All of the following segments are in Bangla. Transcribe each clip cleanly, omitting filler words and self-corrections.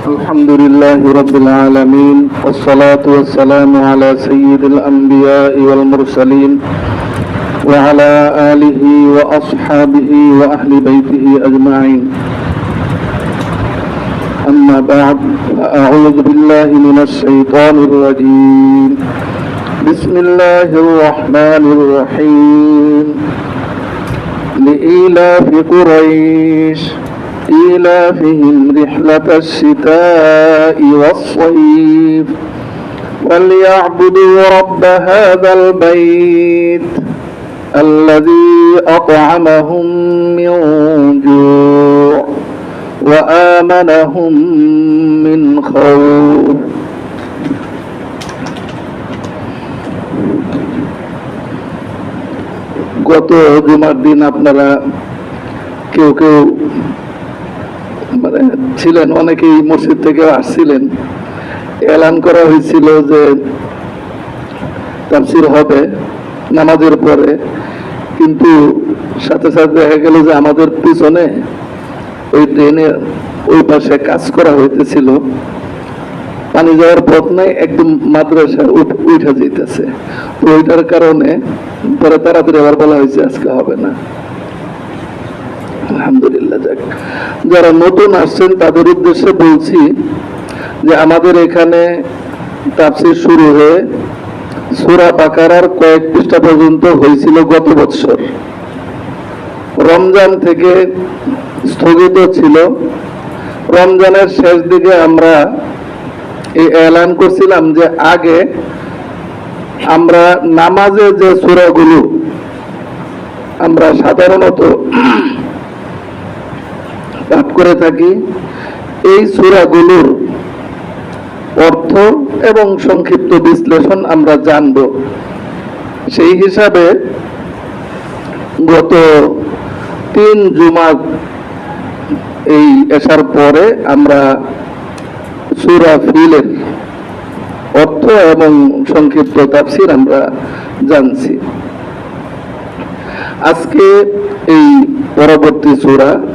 الحمد لله رب العالمين والصلاة والسلام على سيد الأنبياء والمرسلين وعلى آله وأصحابه وأهل بيته أجمعين. أما بعد، فأعوذ بالله من الشيطان الرجيم. بسم الله الرحمن الرحيم. لإيلاف قريش إيلافهم رحلة الشتاء والصيف وليعبدوا رب هذا البيت الذي أطعمهم من جوع وآمنهم من خوف. গত জুমার দিন আপনারা কেউ কেউ ছিলেন, অনেকেই মসজিদ থেকে আসছিলেন। এলান করা হয়েছিল যে তাফসীর হবে নামাজের পরে, কিন্তু সাথে সাথে দেখা গেল যে আমাদের পিছনে ওই ট্রেনের ওই পাশে কাজ করা হইতেছিল, পানি যাওয়ার পথ নাই, একদম মাদ্রাসা উঠা যেতেছে। তো ওইটার কারণে পরে তাড়াতাড়ি আবার বলা হয়েছে আজকে হবে না। আলহামদুলিল্লাহ। যাক, যারা নতুন আসছেন তাদের উদ্দেশ্যে বলছি যে আমাদের এখানে তাফসীর শুরু হয়ে সূরা বাকারার কয়েক পৃষ্ঠা পর্যন্ত হয়েছিল গত বছর। রমজান থেকে স্থগিত ছিল। রমজানের শেষ দিকে আমরা এই এলান করছিলাম যে আগে আমরা নামাজে যে সূরাগুলো আমরা সাধারণত পাঠ করে থাকি, এই সূরাগুলোর অর্থ এবং সংক্ষিপ্ত বিশ্লেষণ আমরা জানব। সেই হিসাবে গত 3 জুমা এই এশার পরে আমরা সূরা ফিলের অর্থ এবং সংক্ষিপ্ত তাফসীর আমরা জানছি। আজকে এই পরবর্তী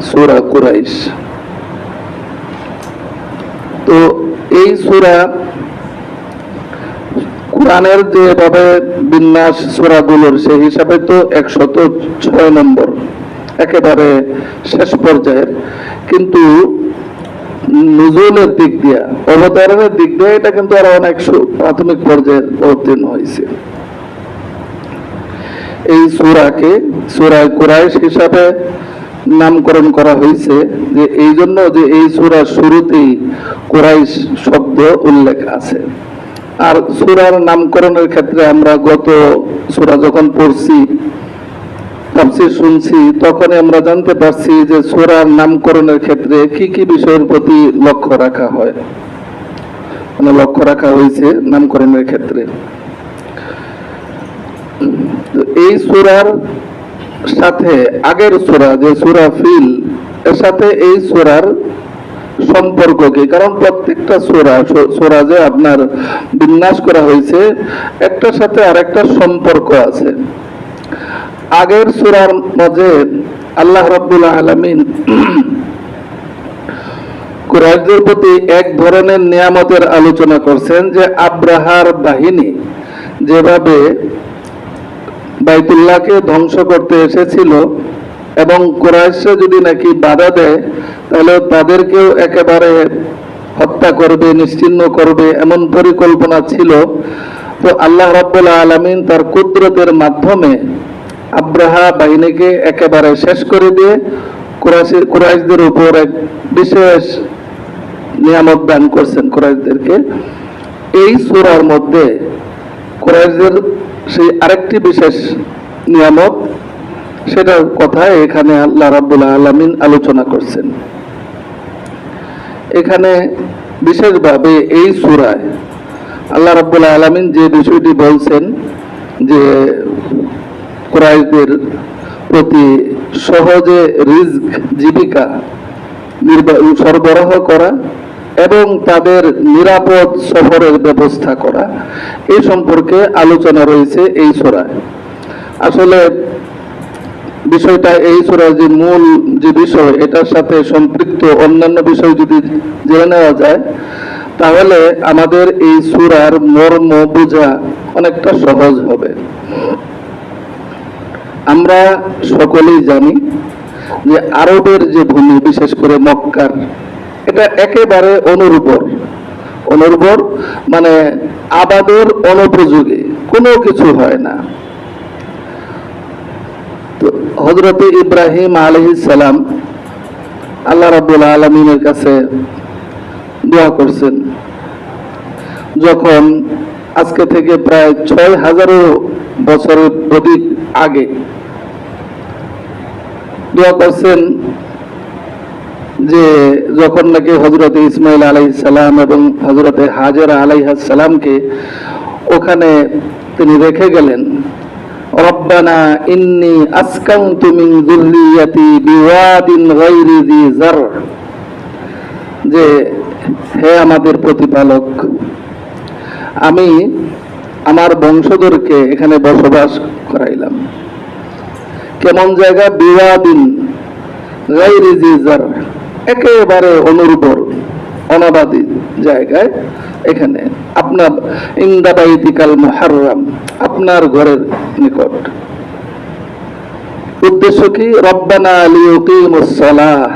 সূরা কুরাইশ। তো এই সূরা কোরআনের যেভাবে বিন্যাস সূরাগুলোর, সেই হিসাবে তো 106 নম্বর, একেবারে শেষ পর্যায়ের, কিন্তু নুজুলের দিক দিয়া, অবতারণের দিক দিয়ে এটা কিন্তু আরো অনেক প্রাথমিক পর্যায়ে অবতীর্ণ হয়েছে। এই সূরাকে সূরা কুরাইশ হিসাবে নামকরণ করা হয়েছে যে এই জন্য যে এই সূরার শুরুতেই কুরাইশ শব্দ উল্লেখ আছে। আর সূরার নামকরণের ক্ষেত্রে আমরা গত সূরা যখন পড়ছি, তাফসীর শুনছি, তখন আমরা জানতে পারছি যে সূরার নামকরণের ক্ষেত্রে কি কি বিষয়ের প্রতি লক্ষ্য রাখা হয়, মানে লক্ষ্য রাখা হয়েছে নামকরণের ক্ষেত্রে। এই সূরার সাথে আগের সূরা যে সূরা ফিল, এর সাথে এই সূরার সম্পর্ক কি? কারণ প্রত্যেকটা সূরা যে আপনার বিন্যাস করা হয়েছে, একটার সাথে আরেকটা সম্পর্ক আছে। আগের সূরার মধ্যে আল্লাহ রাব্বুল আলামিন কুরাইশদের প্রতি এক ধরনের নিয়ামতের আলোচনা করছেন যে আব্রাহার বাহিনী যেভাবে বাইতুল্লাহকে ধ্বংস করতে এসেছিল এবং কুরাইশরা যদি নাকি বাধা দেয় তাহলে তাদেরকেও একেবারে হত্যা করবে, নিশ্চিহ্ন করবে, এমন পরিকল্পনা ছিল। তো আল্লাহ রাব্বুল আলামিন তার কুদরতের মাধ্যমে আব্রাহা বাহিনীকে একেবারে শেষ করে দিয়ে কুরাইশদের উপর এক বিশেষ নিয়ামত দান করছেন কুরাইশদেরকে। এই সূরার মধ্যে কুরাইশদের সেই আরেকটি বিশেষ নিয়ামত, সেটার কথা এখানে আল্লাহ রাব্বুল আলামিন আলোচনা করছেন। এখানে বিশেষভাবে এই সূরায় আল্লাহ রাব্বুল আলামিন যে বিষয়টি বলছেন যে কুরাইশদের প্রতি সহজে রিজক, জীবিকা সরবরাহ করা এবং তাদের নিরাপদ সফরের ব্যবস্থা করা, এই সম্পর্কে আলোচনা রয়েছে এই সূরায়। আসলে বিষয়টা এই সূরার যে মূল যে বিষয় এটার সাথে সম্পৃক্ত অন্যান্য বিষয় যদি জেনে নেওয়া যায় তাহলে আমাদের এই সূরার মর্ম বোঝা অনেকটা সহজ হবে। আমরা সকলেই জানি যে আরবের যে ভূমি, বিশেষ করে মক্কার, এটা একেবারে অনুর্বর মানে আবাদের অনুপযোগী, কোনো কিছু হয় না। তো হযরত ইব্রাহিম আলাইহিস সালাম আল্লাহ রাব্বুল আলামিনের কাছে দোয়া করছেন, যখন আজকে থেকে প্রায় ৬,০০০ বছরের অধিক আগে দোয়া করছেন যে যখন নাকি হযরত ইসমাইল আলাইহিস সালাম এবং হযরত হাজেরা আলাইহিস সালামকে ওখানে তিনি রেখে গেলেন, রব্বানা ইন্নী আসকানতু মিন যুররিয়াতি বিওয়াদিন গায়রি যি যার, যে হে আমাদের প্রতিপালক, আমি আমার বংশধরকে এখানে বসবাস করাইলাম। কেমন জায়গা? বিওয়াদিন গায়রি যি যার, একেবারে অনুর্বর অনাবাদী জায়গায়, এখানে আপনার ইনদা বাইতিকাল মুহাররাম, আপনার ঘরের নিকট। উদ্দেশ্য কি? রব্বানা লিয়ুকিমুস সালাহ,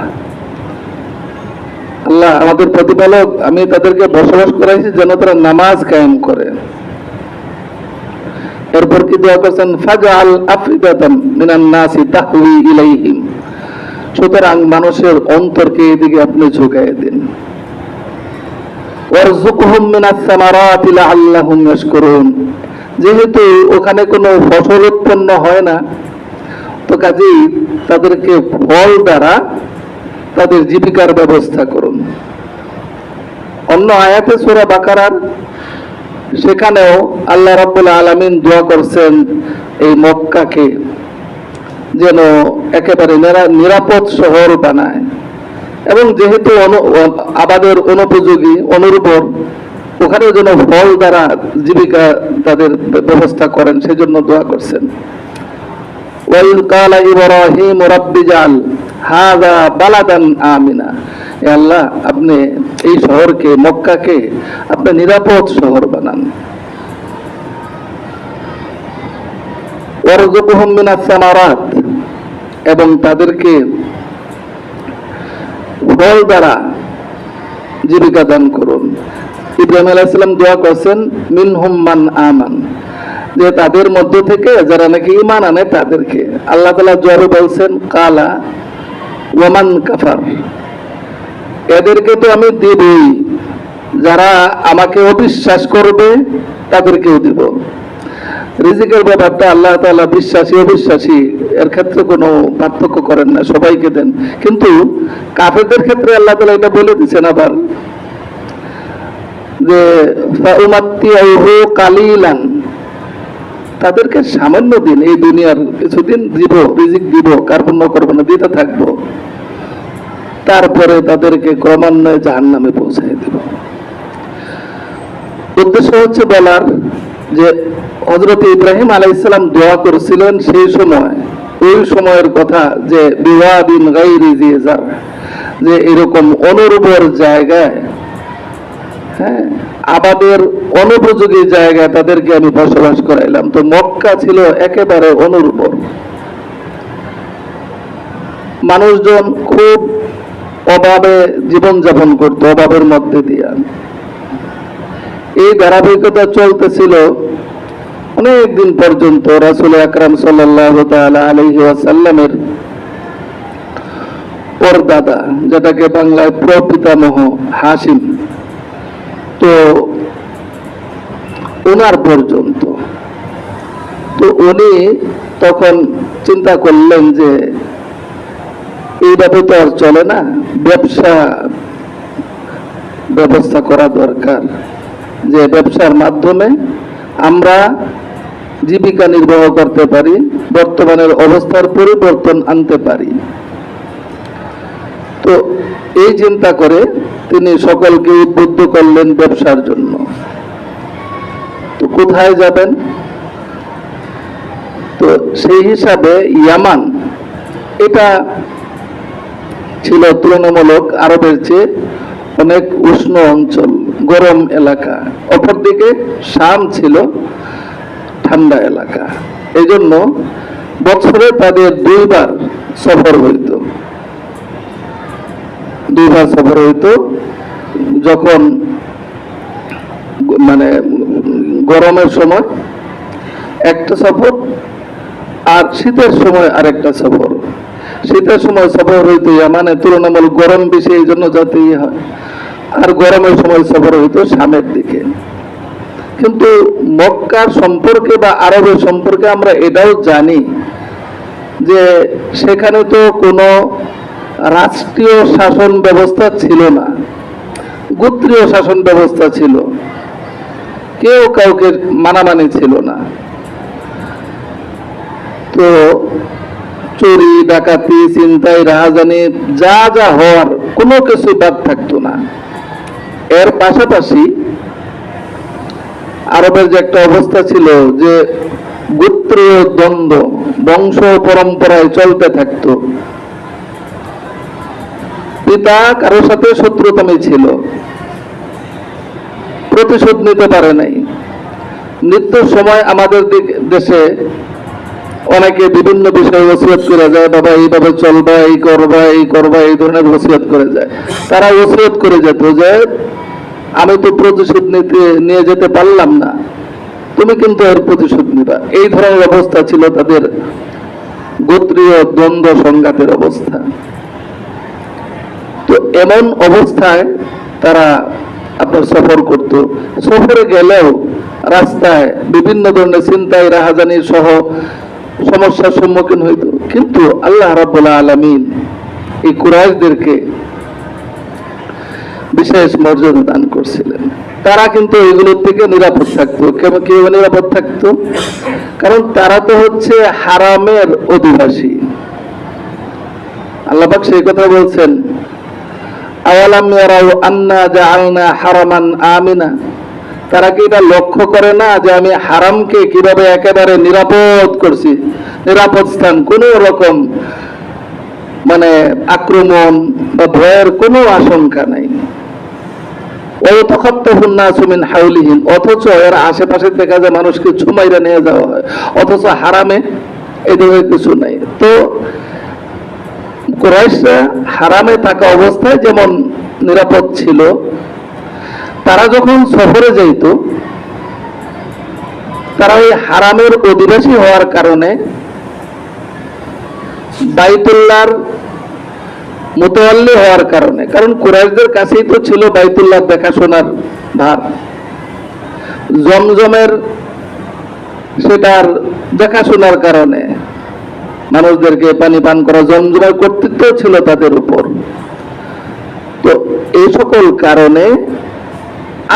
আল্লাহ আমাদের প্রতিপালক, আমি তাদেরকে বসবাস করাইছি যেন তারা নামাজ কায়েম করে। এরপর কি দোয়া করছেন? ফাজআল আফিদাতাম মিনান নাসি তাহওয়ি ইলাইহিম, সুতরাং মানুষের অন্তরকে এদিকে আপনি ঝুঁকাইয়ে দিন। ওয়ারযুকহুম মিনাস সামারাতি লাআল্লাহুম ইয়াশকুরুন, যেহেতু ওখানে কোনো ফসল উৎপন্ন হয় না, তো কাজেই তাদেরকে ফল দ্বারা তাদের জীবিকার ব্যবস্থা করুন। অন্য আয়াতে সূরা বাকারার সেখানেও আল্লাহ রাব্বুল আলামিন দোয়া করছেন এই মক্কাকে যেন একেবারে নিরাপদ শহর বানায়, এবং যেহেতু আবাদের অনুপযোগী অনুর্বর, ওখানেও যেন ফল দ্বারা জীবিকা তাদের ব্যবস্থা করেন, সেজন্য দোয়া করছেন। ওয়াইল কালা ইব্রাহিম রাব্বি জাল হাযা বালাদান আমিনা, হে আল্লাহ আপনি এই শহরকে, মক্কাকে আপনি নিরাপদ শহর বানান। ওয়ারযুকহুম মিনাস সামারাত, এবং তাদেরকে ফল দ্বারা জীবিকা দান করুন। ইব্রাহিম আলাইহিস সালাম দোয়া করছেন মিনহুম মান আমান, যে তাদের মধ্য থেকে যারা নাকি ঈমান আনে তাদেরকে। আল্লাহ তাআলা জবাবে বলছেন কালা ওয়ামান কাফার, এদেরকে তো আমি দেবই, যারা আমাকে অবিশ্বাস করবে তাদেরকেও দিব। রিজিকের ব্যাপারটা আল্লাহ তাআলা বিশ্বাসী অবিশ্বাসী এর ক্ষেত্রে কোনো পার্থক্য করেন না, সবাইকে দেন। কিন্তু কাফেরদের ক্ষেত্রে আল্লাহ তাআলা এটা বলে দিচ্ছেন আবার যে ফাউমাত্তিউহু কালিলান, তাদেরকে সামান্য দিন, এই দুনিয়ার কিছুদিন দিব, রিজিক দিব, কার্পণ্য করবো না, দিতে থাকবো, তারপরে তাদেরকে ক্রমান্বয়ে জাহান্নামে পৌঁছায় দেব। উদ্দেশ্য হচ্ছে বলার যে হযরত ইব্রাহিম আলাইহিস সালাম দোয়া করেছিলেন সেই সময়, ওই সময়ের কথা, যে বিওয়াদিন গায়রি জি যার, যে এরকম অনুর্বর জায়গায়, হ্যাঁ, আবাদের অনুপযোগী জায়গায় তাদেরকে আমি বসবাস করাইলাম। তো মক্কা ছিল একেবারে অনুর্বর, মানুষজন খুব অভাবে জীবনযাপন করত, অভাবের মধ্যে দিয়া। এই ধারাবাহিকতা চলতেছিল অনেক দিন পর্যন্ত। রাসূল আকরাম সাল্লাল্লাহু তাআলা আলাইহি ওয়াসাল্লামের পরদাদা, যেটাকে বাংলায় প্রপিতামহ হাশিম, তো ওনার পর্যন্ত। তো উনি তখন চিন্তা করলেন যে এইভাবে তো আর চলে না, ব্যবস্থা করা দরকার, যে ব্যবসার মাধ্যমে আমরা জীবিকা নির্বাহ করতে পারি, বর্তমানের অবস্থার পরিবর্তন আনতে পারি। তো এই চিন্তা করে তিনি সকলকে উদ্বুদ্ধ করলেন ব্যবসার জন্য। তো কোথায় যাবেন? তো সেই হিসাবে ইয়ামান, এটা ছিল তুলনামূলক আরবের চেয়ে অনেক উষ্ণ অঞ্চল, গরম এলাকা। অপরদিকে শাম ছিল ঠান্ডা এলাকা। এই জন্য বছরে তাদের দুইবার সফর হইত। যখন মানে গরমের সময় একটা সফর, আর শীতের সময় আরেকটা সফর। শীতের সময় সফর হইতো ইয়ামানে, তুলনামূলক গরম বেশি এই জন্য যাতে হয়, আর গরমের সময় সফর হইতো শামের দিকে। কিন্তু মক্কার সম্পর্কে বা আরবের সম্পর্কে আমরা এটাও জানি যে সেখানে তো কোনো রাষ্ট্রীয় শাসন ব্যবস্থা ছিল না, গোত্রীয় শাসন ব্যবস্থা ছিল, কেউ কাউকে মানামানি ছিল না। তো চুরি ডাকাতি ছিনতাই রাহাজানি যা যা হওয়ার কোনো কিছু বাদ থাকতো না। এর পাশাপাশি আরবের যে একটা অবস্থা ছিল যে গোত্রীয় দ্বন্দ্ব বংশ পরম্পরায় চলতে থাকতো। পিতা কারো সাথে শত্রুতামি ছিল, প্রতিশোধ নিতে পারে নাই। মৃত্যুর সময় আমাদের দেশে অনেকে বিভিন্ন বিষয়ে ওসিয়ত করে যায়, বাবা এইভাবে চলবা, এই করবা, এই করবা, এই ধরনের ওসিয়ত করে যায়। তারা ওসিয়ত করে যেত যে আমি তো প্রতিশোধ নিয়ে যেতে পারলাম না, তুমি কিন্তু এর প্রতিশোধ নিবা। এই ধরনের অবস্থা ছিল তাদের গোত্রীয় দ্বন্দ্ব সংঘাতের অবস্থা। তো এমন অবস্থায় তারা আপনার সফর করত। সফরে গেলেও রাস্তায় বিভিন্ন ধরনের ছিনতাই রাহাজানি সহ সমস্যার সম্মুখীন হইত। কিন্তু আল্লাহ রাব্বুল আলামিন এই কুরাইশদেরকে বিশেষ মর্যাদা দান করছিলেন। তারা কিন্তু এগুলোর থেকে নিরাপদ থাকতো। কিভাবে নিরাপদ থাকতো? কারণ তারা তো হচ্ছে হারামের অধিবাসী। আল্লাহ পাক সেই কথা বলছেন, আওয়ালাম ইয়ারাউ আন্না জাআলনা হারামান আমিনা। তারা কি এটা লক্ষ্য করে না যে আমি হারামকে কিভাবে একেবারে নিরাপদ করছি? নিরাপদ স্থান, কোনো রকম মানে আক্রমণ বা ভয়ের কোনো আশঙ্কা নাই। অথচ এর আশেপাশে দেখা যায় মানুষকে ছুমাইরা নিয়ে যাওয়া হয়, অথচ হারামে এই ধরনের কিছু নাই। তো কুরাইশরা হারামে থাকা অবস্থায় যেমন নিরাপদ ছিল, তারা যখন সফরে যাইত, তারা ওই হারামের অধিবাসী হওয়ার কারণে বাইতুল্লাহর মুতাওয়াল্লি হওয়ার কারণে, কারণ কুরাইশদের কাছেই তো ছিল বাইতুল্লাহ দেখাশোনার ভার, জমজমের সেটার দেখাশোনার কারণে মানুষদেরকে পানি পান করা, জমজমের কর্তৃত্ব ছিল তাদের উপর। তো এই সকল কারণে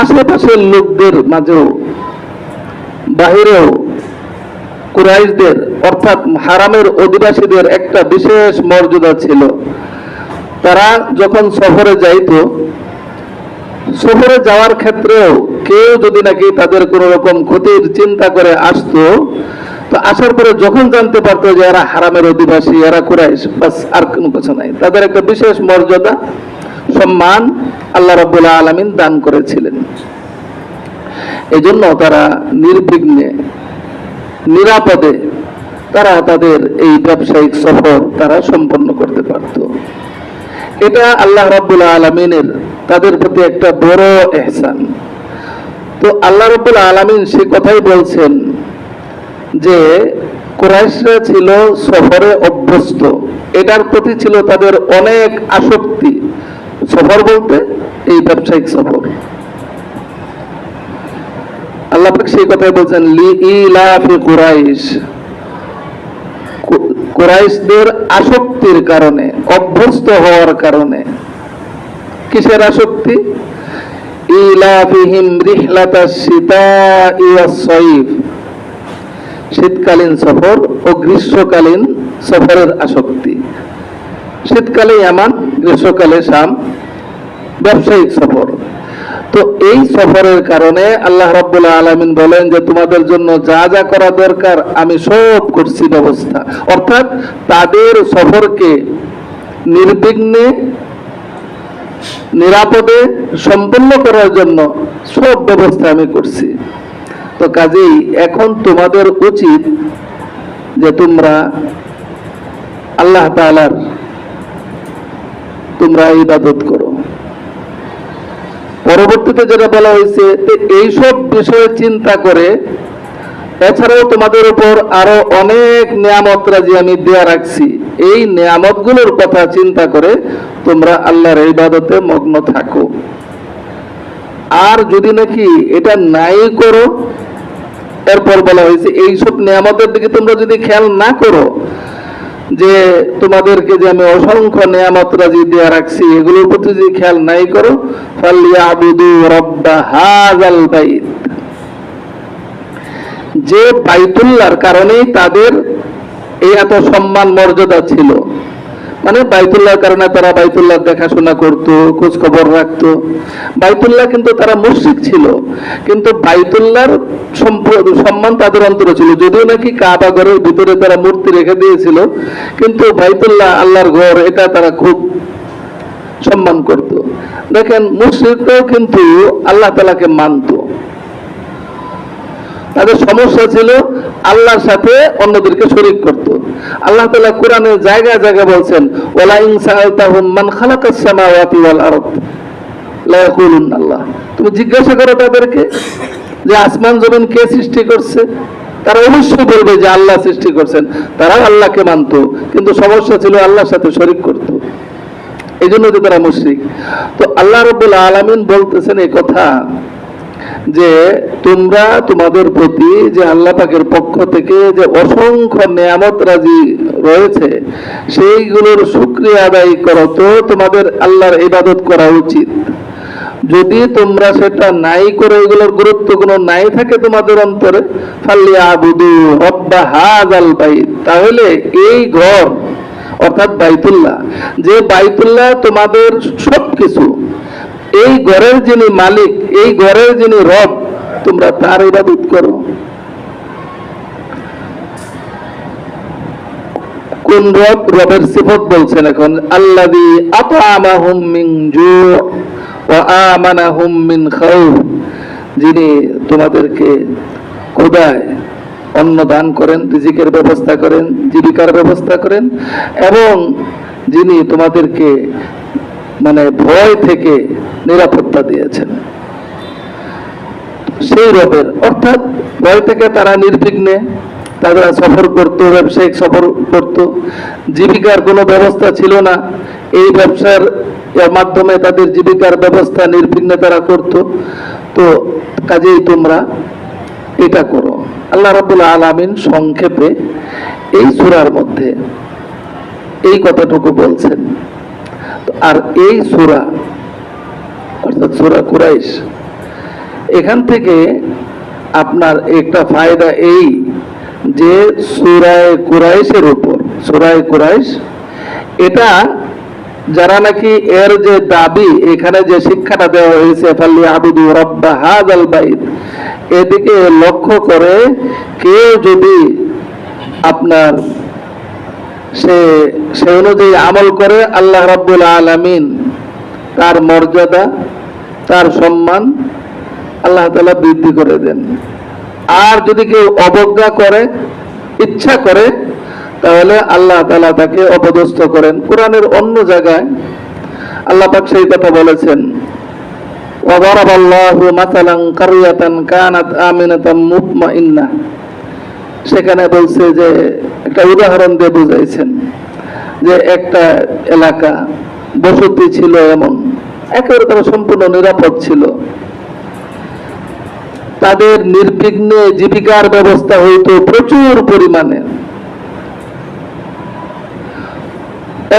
আশেপাশের লোকদের মাঝেও বাহিরেও কুরাইশদের অর্থাৎ হারামের অধিবাসীদের একটা বিশেষ মর্যাদা ছিল। তারা যখন সফরে যাইত, সফরে যাওয়ার ক্ষেত্রেও কেউ যদি নাকি তাদের কোন রকম ক্ষতির চিন্তা করে আসতো, তো আসার পরে যখন জানতে পারতো যে এরা হারামের অধিবাসী, এরা কুরাইশ, বাস আর কোনো কিছু নাই। তাদের একটা বিশেষ মর্যাদা সম্মান আল্লাহ রাব্বুল আলামিন দান করেছিলেন। এজন্য তারা নির্বিঘ্নে নিরাপদে তারা তাদের এই ব্যবসায়িক সফর তারা সম্পন্ন করতে পারত। এটা আল্লাহ রাব্বুল আলামিনের তাদের প্রতি একটা বড় ইহসান। তো আল্লাহ রাব্বুল আলামিন সে কথাই বলছেন যে কুরাইশরা ছিল সফরে অভ্যস্ত, এটার প্রতি ছিল তাদের অনেক আসক্তি। সফর বলতে এই ব্যবসায়িক সফর। আল্লাহ পাক সেই কথাই বলছেন, লিইলাফি কুরাইশ, কুরাইশদের আসক্তির কারণে, অভ্যস্ত হওয়ার কারণে। কিসের আসক্তি? ইলাফিহিম রিহলাতাশ শিতাই ওয়াস সাইফ, শীতকালীন সফর ও গ্রীষ্মকালীন সফরের আসক্তি। শীতকালে ইয়ামান, গ্রীষ্মকালে শাম, ব্যবসায়িক সফর। তো এই সফরের কারণে আল্লাহ রাব্বুল আলামিন বলেন যে তোমাদের জন্য যা যা করা দরকার আমি সব করছি ব্যবস্থা, অর্থাৎ তাদের সফরকে নির্বিঘ্নে নিরাপদে সম্পন্ন করার জন্য সব ব্যবস্থা আমি করছি। তো কাজেই এখন তোমাদের উচিত যে তোমরা আল্লাহ তাআলার তোমরা ইবাদত করো। পরবর্তীতে যেটা বলা হয়েছে এইসব বিষয়ে চিন্তা করে এছাড়াও তোমাদের উপর আরো অনেক নিয়ামত রাজি আমি দেয়া রাখছি, এই নিয়ামত গুলোর কথা চিন্তা করে তোমরা আল্লাহর ইবাদতে মগ্ন থাকো। আর যদি নাকি এটা নাই করো, এরপর বলা হয়েছে এইসব নিয়ামতের দিকে তোমরা যদি খেয়াল না করো, যে তোমাদেরকে যে আমি অসংখ্য নিয়ামত রাজি দেয়া রাখছি এগুলোর প্রতি যদি খেয়াল নাই করো, ফালিয়াবুদু রাব্বা হাযাল বাইত, যে বাইতুল্লাহর কারণেই তাদের এই এত সম্মান মর্যাদা ছিল, মানে বাইতুল্লাহর কারণে তারা বাইতুল্লাহ দেখাশোনা করতো, খোঁজ খবর রাখতো। বাইতুল্লাহ কিন্তু তারা মুশরিক ছিল, কিন্তু বাইতুল্লাহর সম্মান তাদের অন্তরে ছিল, যদিও নাকি কাবা ঘরের ভিতরে তারা মূর্তি রেখে দিয়েছিল, কিন্তু বাইতুল্লাহ আল্লাহর ঘর এটা তারা খুব সম্মান করত। দেখেন মুশরিকরাও কিন্তু আল্লাহ তাআলাকে মানত, তাদের সমস্যা ছিল আল্লাহর সাথে অন্যদেরকে শরীক করত। আল্লাহ তাআলা কোরআনে জায়গায় জায়গায় বলছেন, ওয়ালা ইন সাআলতাহুম মান খালাকাস সামাওয়াতি ওয়াল আরদ লা ইয়াকুলুন আল্লাহ, তুমি জিজ্ঞাসা করো তাদেরকে যে আসমান জমিন কে সৃষ্টি করছে, তারা অবশ্যই বলবে যে আল্লাহ সৃষ্টি করছেন। তারা আল্লাহকে মানত, কিন্তু সমস্যা ছিল আল্লাহর সাথে শরীক করত, এই জন্য যে তারা মুশরিক। তো আল্লাহ রাব্বুল আলামিন বলতেছেন এই কথা যে তোমরা তোমাদের প্রতি যে আল্লাহ পাকের পক্ষ থেকে যে অসংখ্য নিয়ামত রাজি রয়েছে সেইগুলোর শুকরিয়া আদায় করো, তো তোমাদের আল্লাহর ইবাদত করা উচিত। যদি তোমরা সেটা নাই করে এগুলোর গুরুত্ব কোনো নাই থাকে তোমাদের অন্তরে, ফালিয়াবুদু রাব্বা হাযাল বাইত, তাহলে এই ঘর অর্থাৎ বাইতুল্লাহ, যে বাইতুল্লাহ তোমাদের সবকিছু, এই ঘরের যিনি মালিক, এই ঘরের যিনি রব, তোমরা তার ইবাদত করো। কোন রব? রবের সিফত বলছেন এখন, আল্লাযী আত'আমাহুম মিন জু' ওয়া আমানাহুম মিন খাউফ, যিনি তোমাদেরকে ক্ষুধায় অন্ন দান করেন, রিজিকের ব্যবস্থা করেন, জীবিকার ব্যবস্থা করেন, এবং যিনি তোমাদেরকে মানে ভয় থেকে নিরাপত্তা দিয়েছেন, সেই রবের, অর্থাৎ ভয় থেকে তারা নির্বিঘ্নে তারা সফর করত, ব্যবসায়িক সফর করত, জীবিকার কোনো ব্যবস্থা ছিল না, এই ব্যবসার মাধ্যমে তাদের জীবিকার ব্যবস্থা নির্বিঘ্নে তারা করত। তো কাজেই তোমরা এটা করো। আল্লাহ রাব্বুল আলামিন সংক্ষেপে এই সূরার মধ্যে এই কথাটুকু বলছেন। আর এই সূরা অর্থাৎ সূরা কুরাইশ, এখান থেকে আপনার একটা ফায়দা এই যে সূরায়ে কুরাইশের উপর, সূরায়ে কুরাইশ এটা যারা নাকি এর যে দাবি, এখানে যে শিক্ষাটা দেওয়া হয়েছে ফালিয়াবুদু রাব্বা হাযাল বাইত, এদিকে লক্ষ্য করে কেউ যদি আপনার সে অনুযায়ী আমল করে, আল্লাহ রাব্বুল আলামিন তার মর্যাদা, তার সম্মান আল্লাহ তাআলা বৃদ্ধি করে দেন। আর যদি কেউ অবজ্ঞা করে, ইচ্ছা করে, তাহলে আল্লাহ তাআলা তাকে অপদস্থ করেন। কোরআনের অন্য জায়গায় আল্লাহ পাক সেই কথা বলেছেন, ওয়া দারাবাল্লাহু মাসালান কারয়াতান কানাত আমিনাতাম মুতমাইন্নাহ, সেখানে বলছে যে একটা উদাহরণ দিয়ে বুঝাইছেন যে একটা এলাকা বসতি ছিল এমন, একেবারে তারা সম্পূর্ণ নিরাপদ ছিল, তাদের নির্বিঘ্নে জীবিকার ব্যবস্থা হইতো প্রচুর পরিমাণে।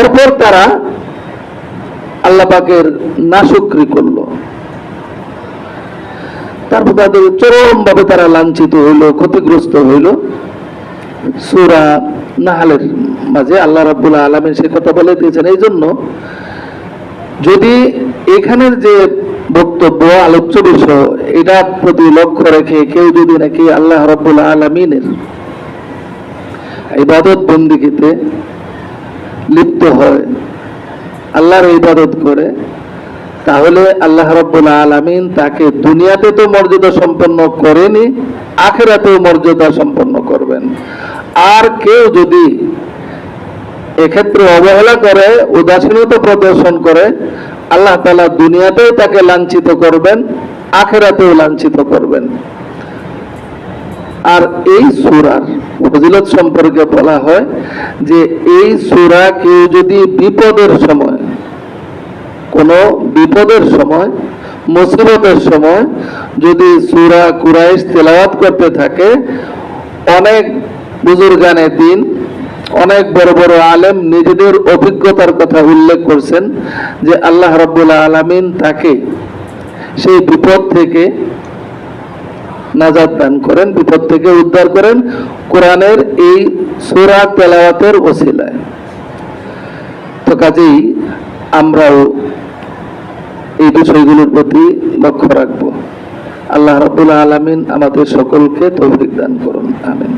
এরপর তারা আল্লাহ পাকের নাশুকরি করলো, তারপর তাদের চরমভাবে তারা লাঞ্ছিত হইল, ক্ষতিগ্রস্ত হইল। সূরা নাহলের মাঝে আল্লাহ রাব্বুল আলামিন সে কথা বলে দিয়েছেন। এই জন্য যদি এখানের যে বক্তব্য আলোচ্য বিষয় এটার প্রতি লক্ষ্য রেখে কেউ যদি নাকি আল্লাহ রাব্বুল আলামিনের ইবাদত বন্দেগীতে লিপ্ত হয়, আল্লাহর ইবাদত করে, তাহলে আল্লাহ রাব্বুল আলামিন তাকে দুনিয়াতে তো মর্যাদা সম্পন্ন করেনি, আখিরাতেও মর্যাদা সম্পন্ন করবেন। আর কেউ যদি এক্ষেত্রে অবহেলা করে, উদাসীনতা প্রদর্শন করে, আল্লাহ তাআলা দুনিয়াতেও তাকে লাঞ্ছিত করবেন, আখিরাতেও লাঞ্ছিত করবেন। আর এই সূরার ফজিলত সম্পর্কে বলা হয় যে এই সূরা কেউ যদি বিপদের সময়, কোন বিপদের সময়, মুসিবতের সময় যদি সূরা কুরাইশ তেলাওয়াত করতে থাকে, অনেক বুজুর্গানে দ্বীন, অনেক বড় বড় আলেম নিজেদের অভিজ্ঞতার কথা উল্লেখ করছেন যে আল্লাহ রাব্বুল আলামিন তাকে সেই বিপদ থেকে নাজাত দান করেন, বিপদ থেকে উদ্ধার করেন কোরআনের এই সূরা তেলাওয়াতের ওসিলায়। তো কাজেই আমরাও এই বিষয়গুলোর প্রতি লক্ষ্য রাখবো। আল্লাহ রাব্বুল আলামিন আমাদের সকলকে তৌফিক দান করুন, আমিন।